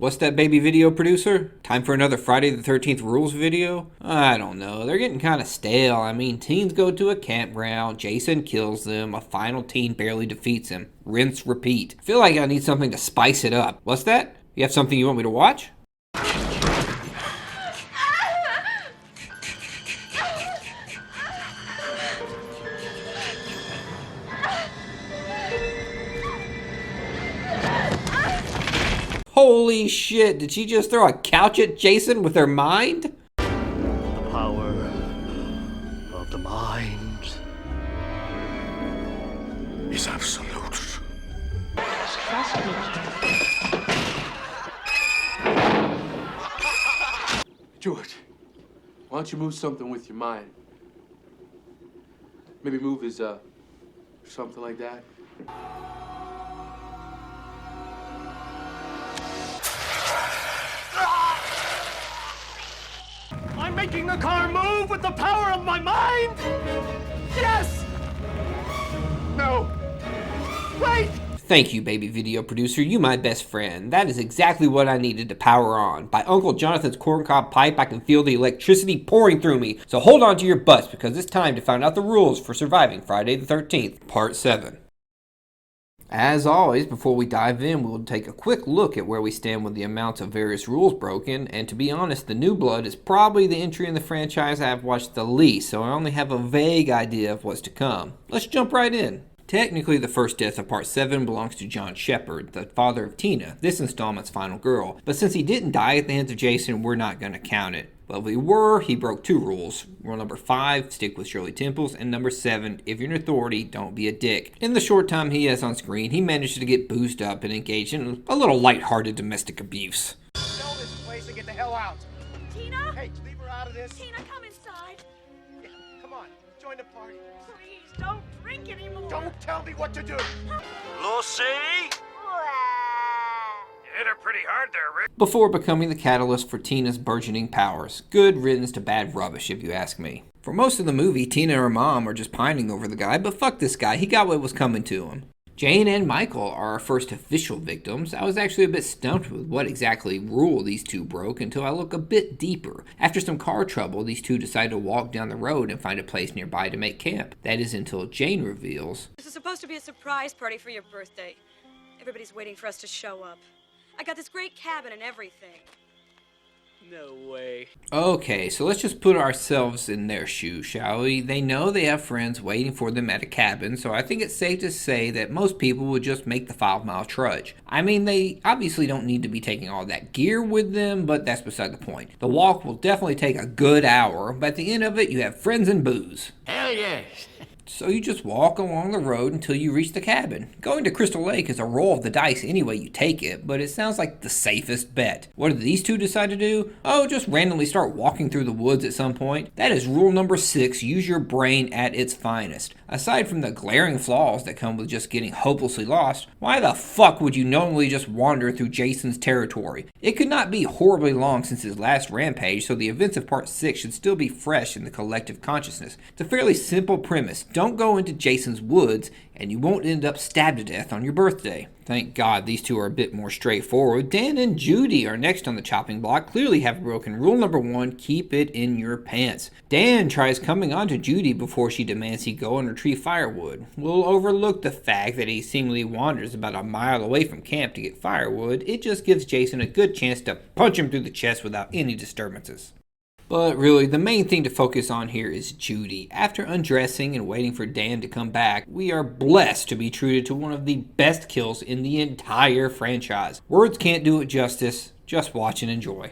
What's that, baby video producer? Time for another Friday the 13th rules video? I don't know, they're getting kind of stale. I mean, teens go to a campground, Jason kills them, a final teen barely defeats him. Rinse, repeat. I feel like I need something to spice it up. What's that? You have something you want me to watch? Holy shit, did she just throw a couch at Jason with her mind? The power of the mind is absolute. Trust me, George, why don't you move something with your mind? Maybe move his, something like that. I'm making the car move with the power of my mind! Yes! No! Wait! Thank you, baby video producer. You my best friend. That is exactly what I needed to power on. By Uncle Jonathan's corncob pipe, I can feel the electricity pouring through me. So hold on to your butts, because it's time to find out the rules for surviving Friday the 13th, Part 7. As always, before we dive in, we'll take a quick look at where we stand with the amounts of various rules broken, and to be honest, the New Blood is probably the entry in the franchise I've watched the least, so I only have a vague idea of what's to come. Let's jump right in. Technically, the first death of Part 7 belongs to John Shepard, the father of Tina, this installment's final girl, but since he didn't die at the hands of Jason, we're not going to count it. But if we were, he broke 2 rules. Rule number 5, stick with Shirley Temples, and number 7, if you're an authority, don't be a dick. In the short time he has on screen, he managed to get boozed up and engage in a little lighthearted domestic abuse. Sell this place and get the hell out. Tina? Hey, leave her out of this. Tina, come inside. Yeah, come on, join the party. Please, don't drink anymore. Don't tell me what to do. Lucy? Hit her pretty hard there, Rick. Before becoming the catalyst for Tina's burgeoning powers. Good riddance to bad rubbish, if you ask me. For most of the movie, Tina and her mom are just pining over the guy, but fuck this guy, he got what was coming to him. Jane and Michael are our first official victims. I was actually a bit stumped with what exactly rule these two broke until I look a bit deeper. After some car trouble, these two decide to walk down the road and find a place nearby to make camp. That is until Jane reveals, This is supposed to be a surprise party for your birthday. Everybody's waiting for us to show up. I got this great cabin and everything. No way. okay, so let's just put ourselves in their shoes, shall we? They know they have friends waiting for them at a cabin, so I think it's safe to say that most people would just make the 5-mile trudge. I mean, they obviously don't need to be taking all that gear with them, but that's beside the point. The walk will definitely take a good hour, but at the end of it, you have friends and booze. Hell yes. So you just walk along the road until you reach the cabin. Going to Crystal Lake is a roll of the dice any way you take it, but it sounds like the safest bet. What did these two decide to do? Oh, just randomly start walking through the woods at some point. That is rule number 6, use your brain at its finest. Aside from the glaring flaws that come with just getting hopelessly lost, why the fuck would you knowingly just wander through Jason's territory? It could not be horribly long since his last rampage, so the events of Part 6 should still be fresh in the collective consciousness. It's a fairly simple premise. Don't go into Jason's woods, and you won't end up stabbed to death on your birthday. Thank God these two are a bit more straightforward. Dan and Judy are next on the chopping block, clearly have broken rule number 1, keep it in your pants. Dan tries coming on to Judy before she demands he go and retrieve firewood. We'll overlook the fact that he seemingly wanders about a mile away from camp to get firewood. It just gives Jason a good chance to punch him through the chest without any disturbances. But really, the main thing to focus on here is Judy. After undressing and waiting for Dan to come back, we are blessed to be treated to one of the best kills in the entire franchise. Words can't do it justice, just watch and enjoy.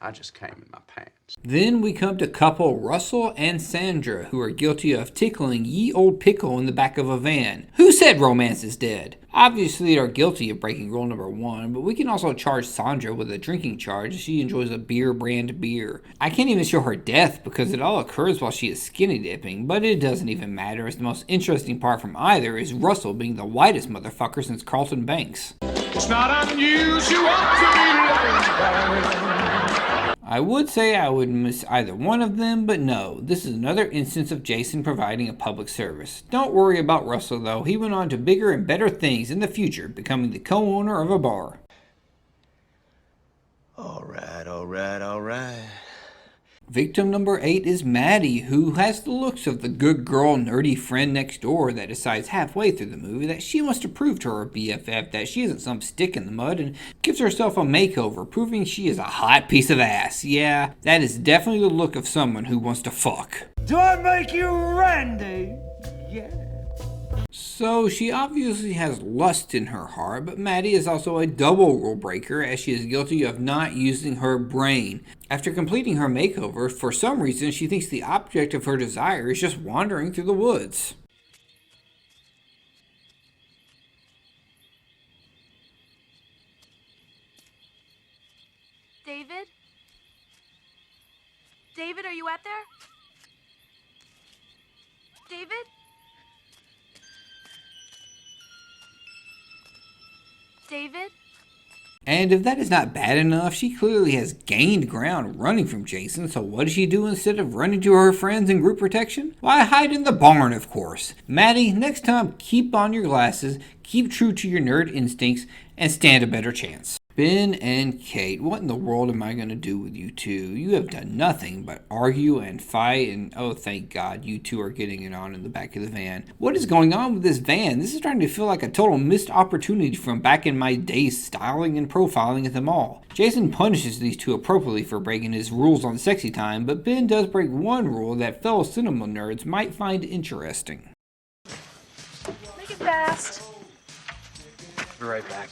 I just came in my pants. Then we come to couple Russell and Sandra, who are guilty of tickling ye old pickle in the back of a van. Who said romance is dead? Obviously, they are guilty of breaking rule number 1, but we can also charge Sandra with a drinking charge as she enjoys a beer brand beer. I can't even show her death because it all occurs while she is skinny dipping, but it doesn't even matter as the most interesting part from either is Russell being the whitest motherfucker since Carlton Banks. It's not unusual to be loved. I would say I would miss either one of them, but no, this is another instance of Jason providing a public service. Don't worry about Russell though, he went on to bigger and better things in the future, becoming the co-owner of a bar. All right. Victim number 8 is Maddie, who has the looks of the good girl nerdy friend next door that decides halfway through the movie that she wants to prove to her BFF that she isn't some stick in the mud and gives herself a makeover, proving she is a hot piece of ass. Yeah, that is definitely the look of someone who wants to fuck. Do I make you Randy? Yeah. So she obviously has lust in her heart, but Maddie is also a double rule breaker as she is guilty of not using her brain. After completing her makeover, for some reason she thinks the object of her desire is just wandering through the woods. David? David, are you out there? David? David? And if that is not bad enough, she clearly has gained ground running from Jason, so what does she do instead of running to her friends in group protection? Why, hide in the barn, of course. Maddie, next time keep on your glasses, keep true to your nerd instincts, and stand a better chance. Ben and Kate, what in the world am I going to do with you two? You have done nothing but argue and fight, and oh thank God you two are getting it on in the back of the van. What is going on with this van? This is starting to feel like a total missed opportunity from back in my days styling and profiling at the mall. Jason punishes these two appropriately for breaking his rules on sexy time, but Ben does break one rule that fellow cinema nerds might find interesting. Make it fast. Be right back.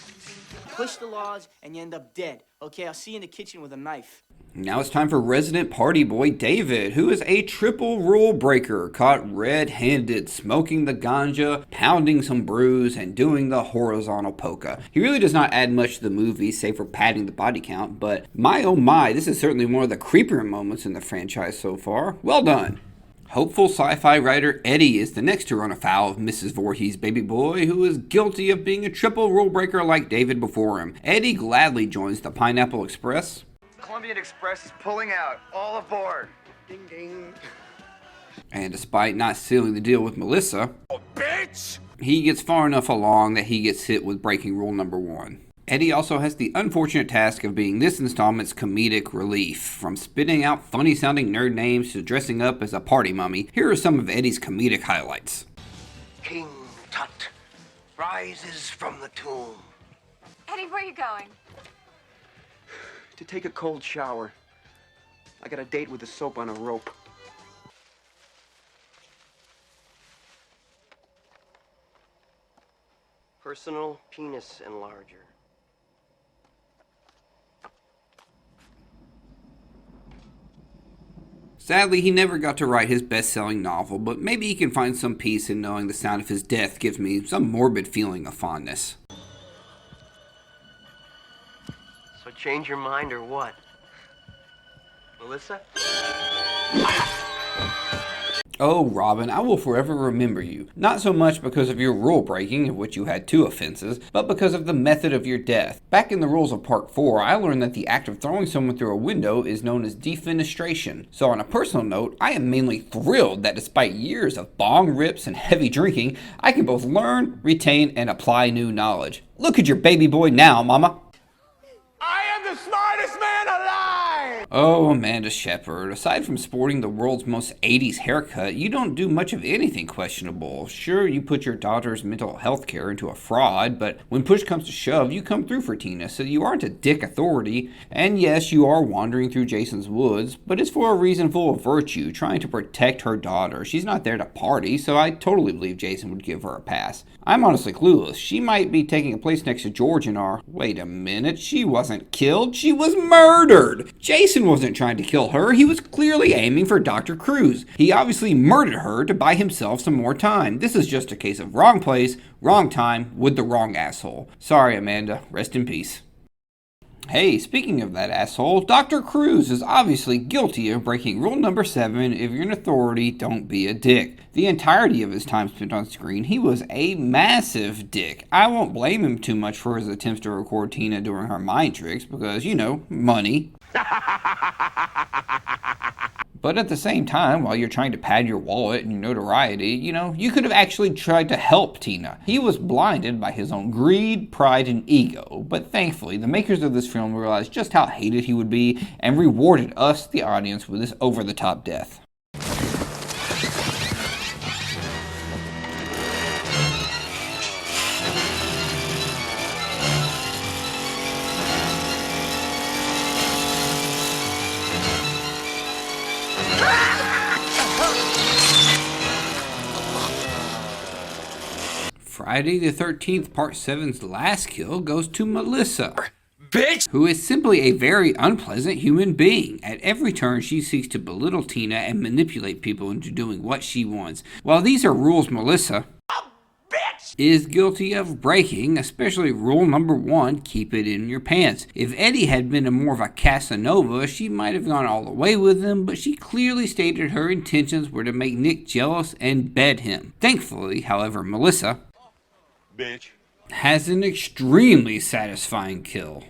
Push the laws and you end up dead. Okay, I'll see you in the kitchen with a knife. Now it's time for resident party boy David, who is a triple rule breaker, caught red-handed smoking the ganja, pounding some brews, and doing the horizontal polka. He really does not add much to the movie, save for padding the body count, but my oh my, this is certainly one of the creepier moments in the franchise so far. Well done. Hopeful sci-fi writer Eddie is the next to run afoul of Mrs. Voorhees' baby boy, who is guilty of being a triple rule breaker like David before him. Eddie gladly joins the Pineapple Express. Colombian Express is pulling out. All aboard. Ding ding. And despite not sealing the deal with Melissa, Bitch! he gets far enough along that he gets hit with breaking rule number 1. Eddie also has the unfortunate task of being this installment's comedic relief. From spitting out funny-sounding nerd names to dressing up as a party mummy, here are some of Eddie's comedic highlights. King Tut rises from the tomb. Eddie, where are you going? To take a cold shower. I got a date with the soap on a rope. Personal penis enlarger. Sadly, he never got to write his best-selling novel, but maybe he can find some peace in knowing the sound of his death gives me some morbid feeling of fondness. So change your mind or what? Melissa? Oh, Robin, I will forever remember you. Not so much because of your rule breaking, of which you had 2 offenses, but because of the method of your death. Back in the rules of Part 4, I learned that the act of throwing someone through a window is known as defenestration. So on a personal note, I am mainly thrilled that despite years of bong rips and heavy drinking, I can both learn, retain, and apply new knowledge. Look at your baby boy now, mama. I am the smartest man alive! Oh, Amanda Shepard, aside from sporting the world's most 80s haircut, you don't do much of anything questionable. Sure, you put your daughter's mental health care into a fraud, but when push comes to shove, you come through for Tina, so you aren't a dick authority. And yes, you are wandering through Jason's woods, but it's for a reason full of virtue, trying to protect her daughter. She's not there to party, so I totally believe Jason would give her a pass. I'm honestly clueless. She might be taking a place next to George in our... Wait a minute, she wasn't killed, she was murdered! Jason Jason wasn't trying to kill her, he was clearly aiming for Dr. Cruz. He obviously murdered her to buy himself some more time. This is just a case of wrong place, wrong time, with the wrong asshole. Sorry, Amanda. Rest in peace. Hey, speaking of that asshole, Dr. Cruz is obviously guilty of breaking rule number 7, if you're an authority, don't be a dick. The entirety of his time spent on screen, he was a massive dick. I won't blame him too much for his attempts to record Tina doing her mind tricks, because, you know, money. But at the same time, while you're trying to pad your wallet and your notoriety, you could have actually tried to help Tina. He was blinded by his own greed, pride, and ego, but thankfully, the makers of this film realized just how hated he would be and rewarded us, the audience, with this over-the-top death. Friday the 13th Part 7's last kill goes to Melissa, bitch, who is simply a very unpleasant human being. At every turn, she seeks to belittle Tina and manipulate people into doing what she wants. While these are rules Melissa is guilty of breaking, especially rule number 1, keep it in your pants. If Eddie had been more of a Casanova, she might have gone all the way with him, but she clearly stated her intentions were to make Nick jealous and bed him. Thankfully, however, Melissa has an extremely satisfying kill.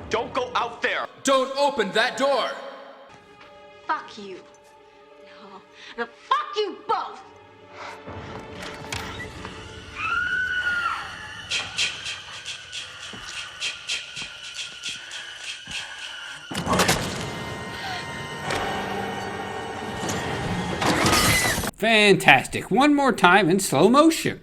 Don't go out there! Don't open that door! Fuck you. No, fuck you both! Fantastic. One more time in slow motion.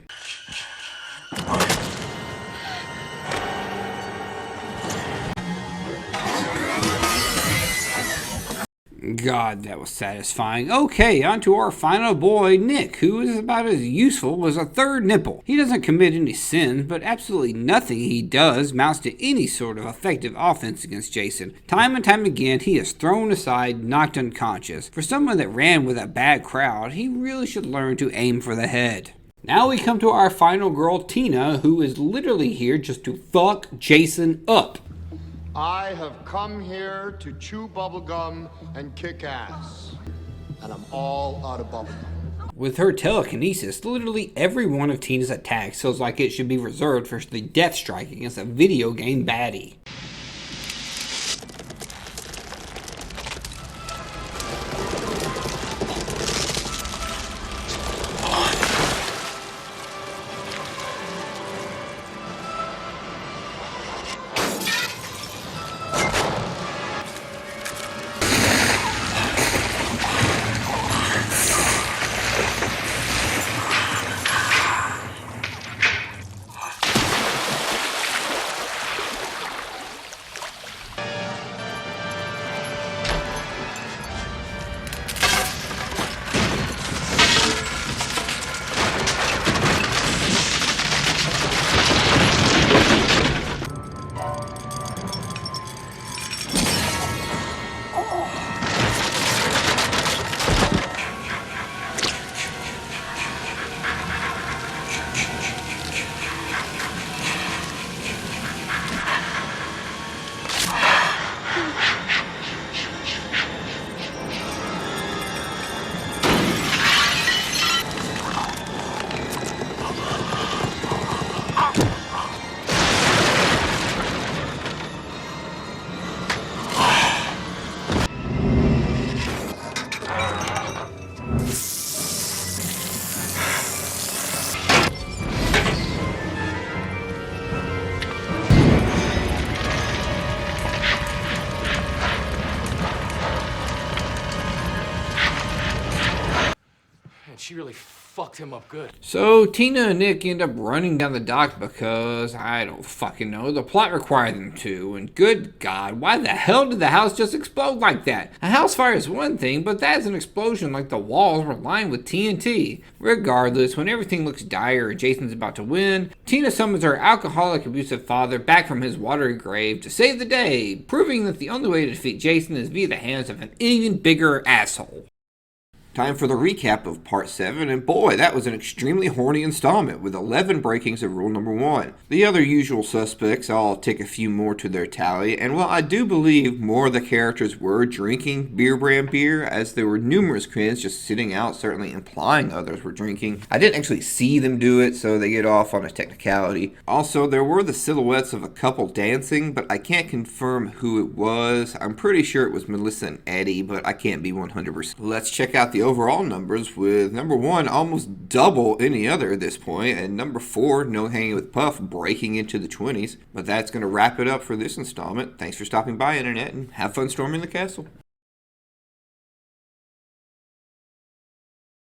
God, that was satisfying. Okay, on to our final boy, Nick, who is about as useful as a third nipple. He doesn't commit any sins, but absolutely nothing he does mounts to any sort of effective offense against Jason. Time and time again, he is thrown aside, knocked unconscious. For someone that ran with a bad crowd, he really should learn to aim for the head. Now we come to our final girl, Tina, who is literally here just to fuck Jason up. I have come here to chew bubblegum and kick ass. And I'm all out of bubblegum. With her telekinesis, literally every one of Tina's attacks feels like it should be reserved for the death strike against a video game baddie. She really fucked him up good. So Tina and Nick end up running down the dock because, I don't fucking know, the plot required them to. And good God, why the hell did the house just explode like that? A house fire is one thing, but that's an explosion like the walls were lined with TNT. Regardless, when everything looks dire and Jason's about to win, Tina summons her alcoholic, abusive father back from his watery grave to save the day, proving that the only way to defeat Jason is via the hands of an even bigger asshole. Time for the recap of Part 7, and boy, that was an extremely horny installment with 11 breakings of rule number 1. The other usual suspects all take a few more to their tally, and while I do believe more of the characters were drinking beer brand beer, as there were numerous cans just sitting out, certainly implying others were drinking, I didn't actually see them do it, so they get off on a technicality. Also, there were the silhouettes of a couple dancing, but I can't confirm who it was. I'm pretty sure it was Melissa and Eddie, but I can't be 100%. Let's check out the overall numbers, with number 1 almost double any other at this point, and number 4, No Hanging with Puff, breaking into the 20s. But that's going to wrap it up for this installment. Thanks for stopping by, Internet, and have fun storming the castle.